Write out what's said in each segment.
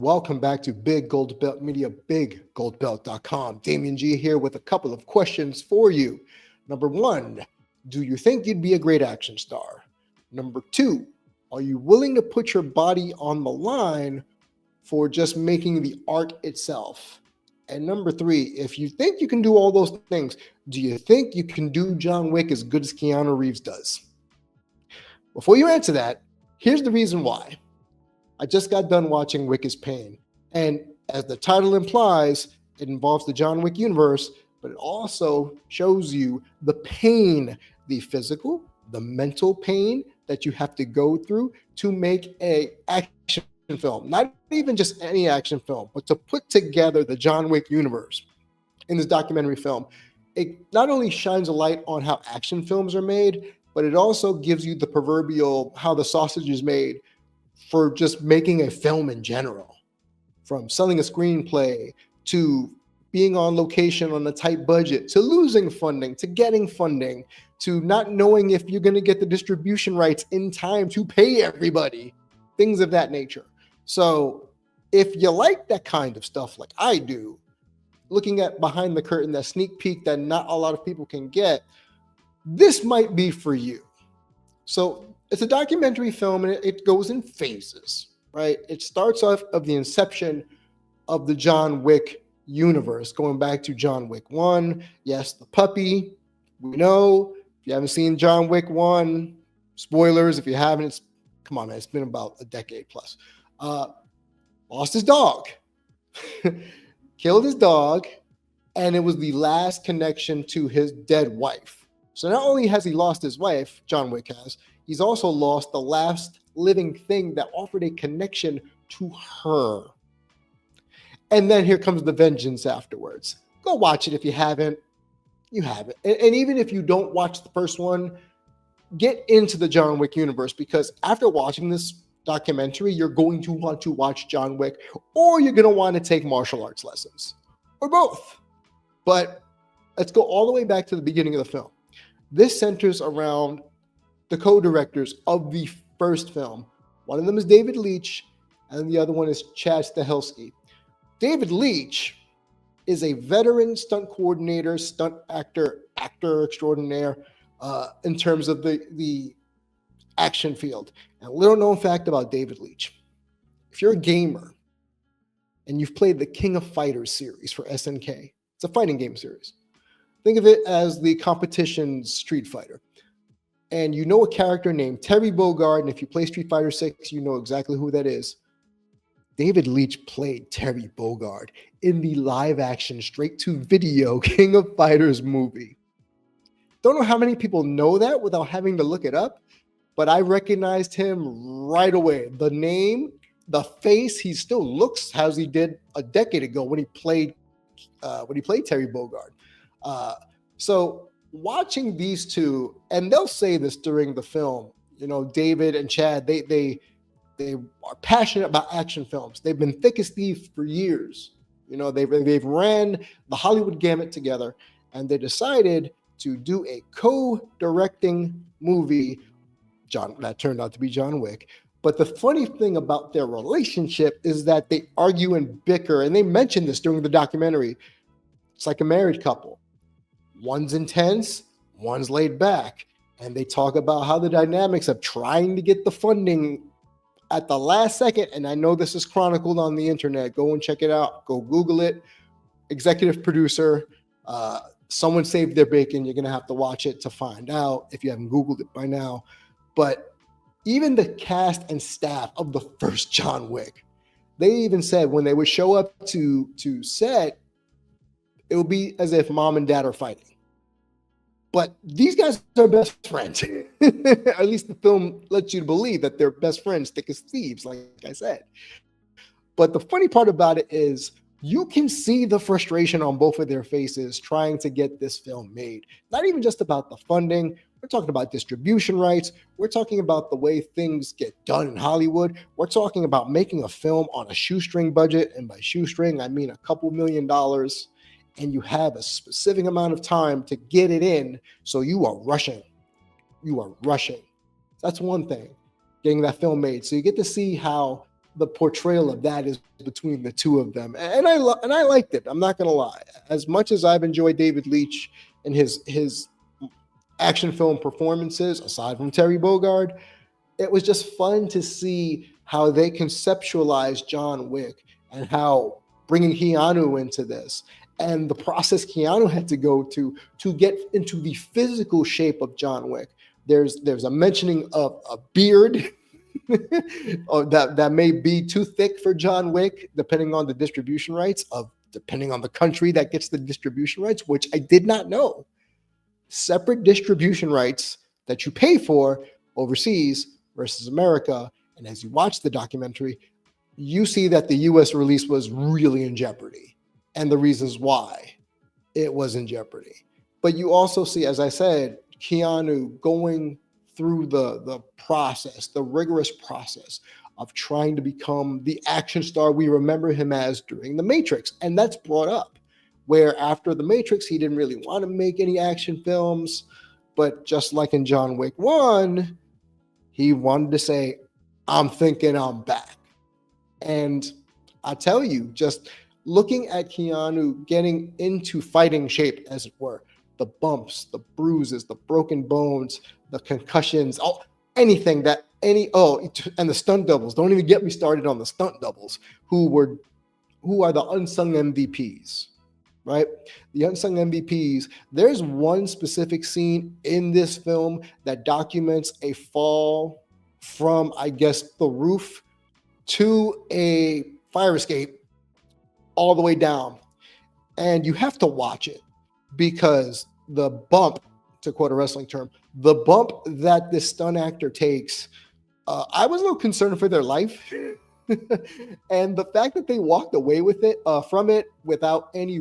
Welcome back to Big Gold Belt Media, biggoldbelt.com. Damian G here with a couple of questions for you. Number one, do you think you'd be a great action star? Number two, are you willing to put your body on the line for just making the art itself? And number three, if you think you can do all those things, do you think you can do John Wick as good as Keanu Reeves does? Before you answer that, here's the reason why. I just got done watching Wick is Pain. And as the title implies, it involves the John Wick universe, but it also shows you the pain, the physical, the mental pain that you have to go through to make an action film. Not even just any action film, but to put together the John Wick universe in this documentary film. It not only shines a light on how action films are made, but it also gives you the proverbial how the sausage is made for just making a film in general, from selling a screenplay to being on location on a tight budget, to losing funding, to getting funding, to not knowing if you're going to get the distribution rights in time to pay everybody, things of that nature. So if you like that kind of stuff like I do, looking at behind the curtain, that sneak peek that not a lot of people can get, this might be for you. So it's a documentary film and it goes in phases, right? It starts off of the inception of the John Wick universe, going back to John Wick 1. Yes, the puppy. We know. If you haven't seen John Wick 1, spoilers. If you haven't, come on, man. It's been about a decade plus. Lost his dog. Killed his dog. And it was the last connection to his dead wife. So not only has he lost his wife, John Wick has, he's also lost the last living thing that offered a connection to her. And then here comes the vengeance afterwards. Go watch it if you haven't. You haven't. And even if you don't watch the first one, get into the John Wick universe, because after watching this documentary, you're going to want to watch John Wick, or you're going to want to take martial arts lessons, or both. But let's go all the way back to the beginning of the film. This centers around the co-directors of the first film. One of them is David Leitch, and the other one is Chad Stahelski. David Leitch is a veteran stunt coordinator, stunt actor extraordinaire in terms of the action field. And a little known fact about David Leitch: if you're a gamer and you've played the King of Fighters series for SNK, it's a fighting game series. Think of it as the competition Street Fighter. And you know a character named Terry Bogard, and if you play Street Fighter 6, you know exactly who that is. David Leitch played Terry Bogard in the live-action, straight-to-video King of Fighters movie. Don't know how many people know that without having to look it up, but I recognized him right away. The name, the face, he still looks as he did a decade ago when he played Terry Bogard. So watching these two, and they'll say this during the film, you know, David and Chad, they are passionate about action films. They've been thick as thieves for years. You know, they've ran the Hollywood gamut together, and they decided to do a co-directing movie, that turned out to be John Wick. But the funny thing about their relationship is that they argue and bicker, and they mention this during the documentary. It's like a married couple. One's intense, one's laid back. And they talk about how the dynamics of trying to get the funding at the last second, and I know this is chronicled on the internet. Go and check it out. Go Google it. Executive producer, someone saved their bacon. You're going to have to watch it to find out if you haven't Googled it by now. But even the cast and staff of the first John Wick, they even said when they would show up to set, it would be as if mom and dad are fighting. But these guys are best friends. At least the film lets you believe that they're best friends, thick as thieves, like I said. But the funny part about it is you can see the frustration on both of their faces trying to get this film made. Not even just about the funding. We're talking about distribution rights. We're talking about the way things get done in Hollywood. We're talking about making a film on a shoestring budget. And by shoestring, I mean a couple $1 million. And you have a specific amount of time to get it in. So you are rushing. You are rushing. That's one thing, getting that film made. So you get to see how the portrayal of that is between the two of them, and I liked it. I'm not gonna lie. As much as I've enjoyed David Leitch and his action film performances, aside from Terry Bogard, it was just fun to see how they conceptualized John Wick and how bringing Keanu into this and the process Keanu had to go to get into the physical shape of John Wick. There's a mentioning of a beard that may be too thick for John Wick, depending on the distribution rights depending on the country that gets the distribution rights, which I did not know. Separate distribution rights that you pay for overseas versus America. And as you watch the documentary, you see that the US release was really in jeopardy and the reasons why it was in jeopardy. But you also see, as I said, Keanu going through the process, the rigorous process of trying to become the action star we remember him as during The Matrix. And that's brought up, where after The Matrix, he didn't really want to make any action films. But just like in John Wick 1, he wanted to say, I'm thinking I'm back. And I tell you, just looking at Keanu getting into fighting shape, as it were, the bumps, the bruises, the broken bones, the concussions, anything that and the stunt doubles. Don't even get me started on the stunt doubles, who are the unsung MVPs, right? The unsung MVPs. There's one specific scene in this film that documents a fall from, I guess, the roof to a fire escape all the way down. And you have to watch it because the bump, to quote a wrestling term, the bump that this stunt actor takes, I was a little concerned for their life. And the fact that they walked away with it from it without any,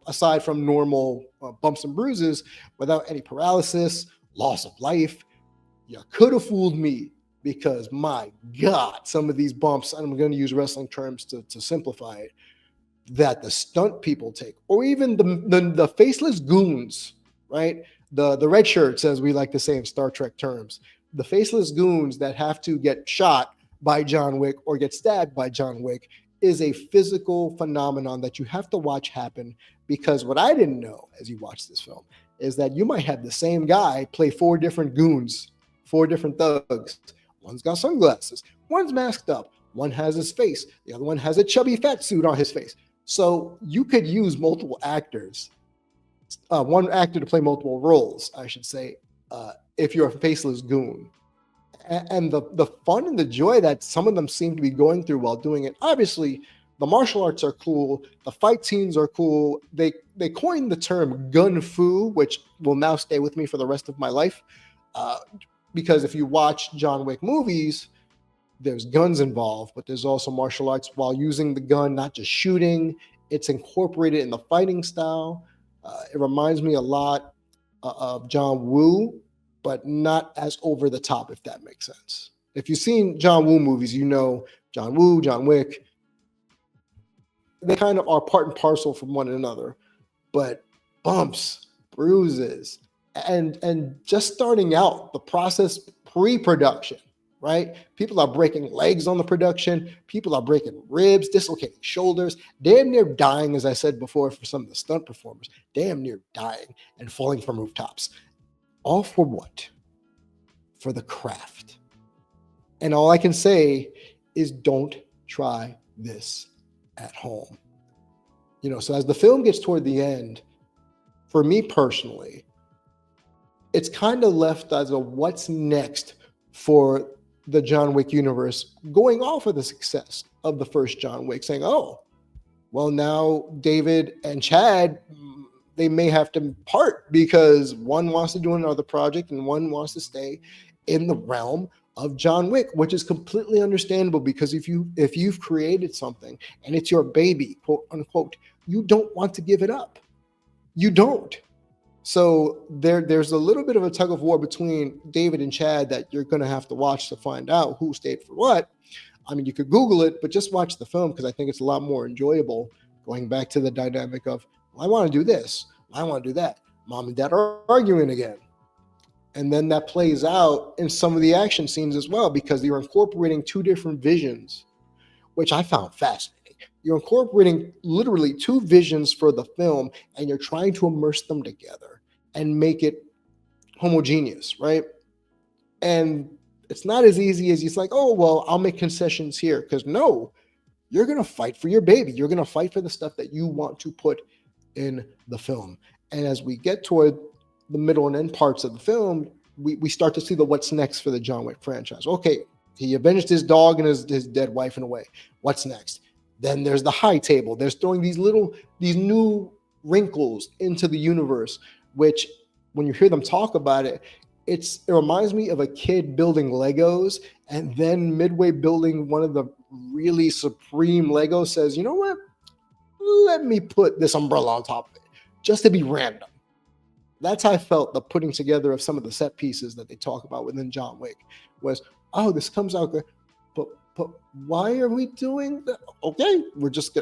aside from normal bumps and bruises, without any paralysis, loss of life, you could have fooled me, because my God, some of these bumps, and I'm going to use wrestling terms to simplify it, that the stunt people take, or even the faceless goons, right? The red shirts, as we like to say in Star Trek terms, the faceless goons that have to get shot by John Wick or get stabbed by John Wick is a physical phenomenon that you have to watch happen. Because what I didn't know as you watch this film is that you might have the same guy play 4 different goons, 4 different thugs. One's got sunglasses, one's masked up, one has his face, the other one has a chubby fat suit on his face. So you could use multiple actors, one actor to play multiple roles, I should say, if you're a faceless goon. And the fun and the joy that some of them seem to be going through while doing it. Obviously, the martial arts are cool. The fight scenes are cool. They coined the term gun fu, which will now stay with me for the rest of my life. Because if you watch John Wick movies, there's guns involved, but there's also martial arts while using the gun, not just shooting. It's incorporated in the fighting style. It reminds me a lot of John Woo, but not as over the top, if that makes sense. If you've seen John Woo movies, you know John Woo, John Wick, they kind of are part and parcel from one another. But bumps, bruises, and just starting out, the process pre-production, right? People are breaking legs on the production. People are breaking ribs, dislocating shoulders, damn near dying, as I said before, for some of the stunt performers, damn near dying and falling from rooftops. All for what? For the craft. And all I can say is don't try this at home. So as the film gets toward the end, for me personally, it's kind of left as a what's next for the John Wick universe, going off of the success of the first John Wick, saying, oh, well, now David and Chad, they may have to part because one wants to do another project and one wants to stay in the realm of John Wick, which is completely understandable, because if you've created something and it's your baby, quote unquote, you don't want to give it up. You don't. So there's a little bit of a tug of war between David and Chad that you're going to have to watch to find out who stayed for what. I mean, you could Google it, but just watch the film, because I think it's a lot more enjoyable, going back to the dynamic of, well, I want to do this, I want to do that. Mom and dad are arguing again. And then that plays out in some of the action scenes as well, because you're incorporating two different visions, which I found fascinating. You're incorporating literally two visions for the film, and you're trying to immerse them together and make it homogeneous, right? And it's not as easy as it's like, oh, well, I'll make concessions here. Because no, you're going to fight for your baby. You're going to fight for the stuff that you want to put in the film. And as we get toward the middle and end parts of the film, we start to see the what's next for the John Wick franchise. Okay, he avenged his dog and his dead wife in a way. What's next? Then there's the high table. There's throwing these new wrinkles into the universe, which when you hear them talk about it, it reminds me of a kid building Legos, and then midway building one of the really supreme Legos says, you know what? Let me put this umbrella on top of it, just to be random. That's how I felt the putting together of some of the set pieces that they talk about within John Wick was, oh, this comes out good, but why are we doing that? Okay, we're just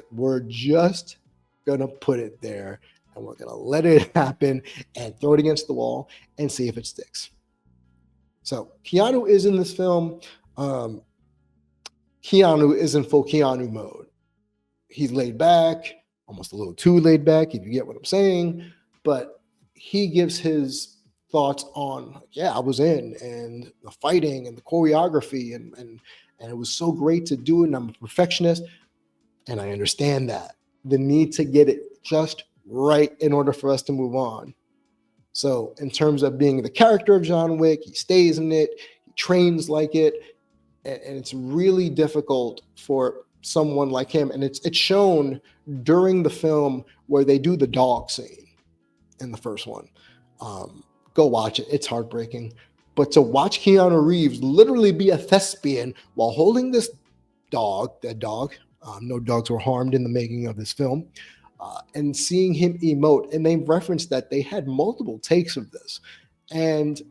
gonna put it there, and we're gonna let it happen and throw it against the wall and see if it sticks. So Keanu is in this film. Keanu is in full Keanu mode. He's laid back, almost a little too laid back, if you get what I'm saying, but he gives his thoughts on, I was in, and the fighting and the choreography, and it was so great to do it, and I'm a perfectionist, and I understand that. The need to get it just right in order for us to move on. So in terms of being the character of John Wick, he stays in it, he trains like it, and it's really difficult for someone like him. And it's shown during the film where they do the dog scene in the first one. Go watch it. It's heartbreaking. But to watch Keanu Reeves literally be a thespian while holding this dog, no dogs were harmed in the making of this film, and seeing him emote. And they referenced that they had multiple takes of this. And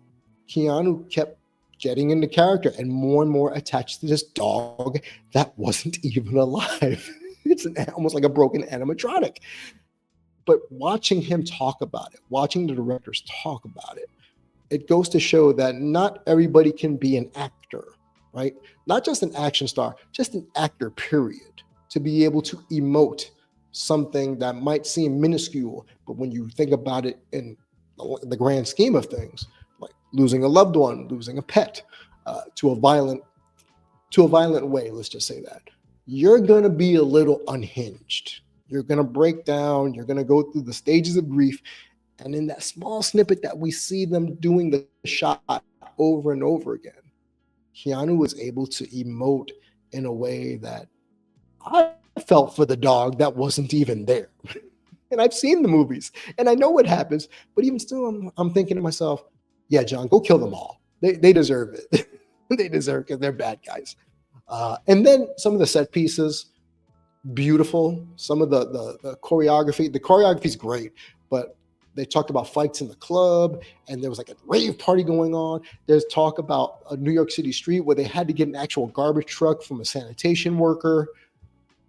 Keanu kept getting into character and more attached to this dog that wasn't even alive. It's almost like a broken animatronic. But watching him talk about it, watching the directors talk about it, it goes to show that not everybody can be an actor, right? Not just an action star, just an actor, period. To be able to emote something that might seem minuscule, but when you think about it in the grand scheme of things, like losing a loved one, losing a pet, to a violent way, let's just say that, you're going to be a little unhinged. You're going to break down. You're going to go through the stages of grief. And in that small snippet that we see them doing the shot over and over again, Keanu was able to emote in a way that I felt for the dog that wasn't even there. And I've seen the movies and I know what happens, but even still, I'm thinking to myself, yeah, John, go kill them all. They deserve it. They deserve it because they're bad guys. And then some of the set pieces, beautiful. Some of the choreography is great, but they talked about fights in the club, and there was like a rave party going on. There's talk about a New York City street where they had to get an actual garbage truck from a sanitation worker.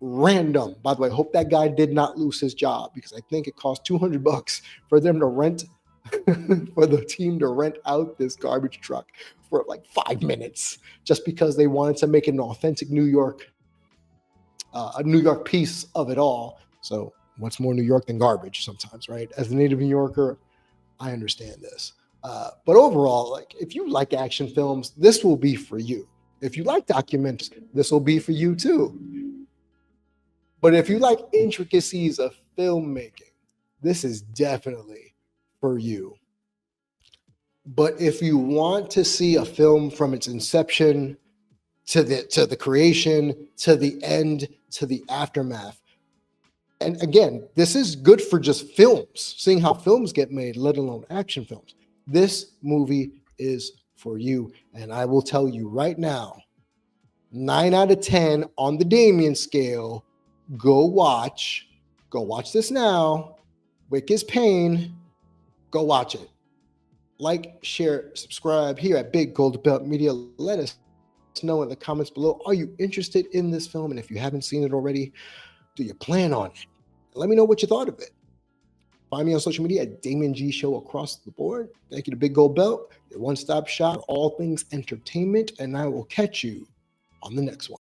Random. By the way, I hope that guy did not lose his job, because I think it cost $200 for them to rent, for the team to rent out this garbage truck for like 5 minutes, just because they wanted to make an authentic New York piece of it all. So what's more New York than garbage sometimes, right? As a native New Yorker, I understand this. But overall, like, if you like action films, this will be for you. If you like documentaries, this will be for you too. But if you like intricacies of filmmaking, this is definitely for you. But if you want to see a film from its inception to the creation, to the end, to the aftermath, and again, this is good for just films, seeing how films get made, let alone action films. This movie is for you. And I will tell you right now, 9 out of 10 on the Damien scale. Go watch this now. Wick is pain. Go watch it. Like, share, subscribe here at Big Gold Belt Media. Let us know in the comments below, are you interested in this film? And if you haven't seen it already, do you plan on it? Let me know what you thought of it. Find me on social media at Damon G Show across the board. Thank you to Big Gold Belt, your one-stop shop for all things entertainment, and I will catch you on the next one.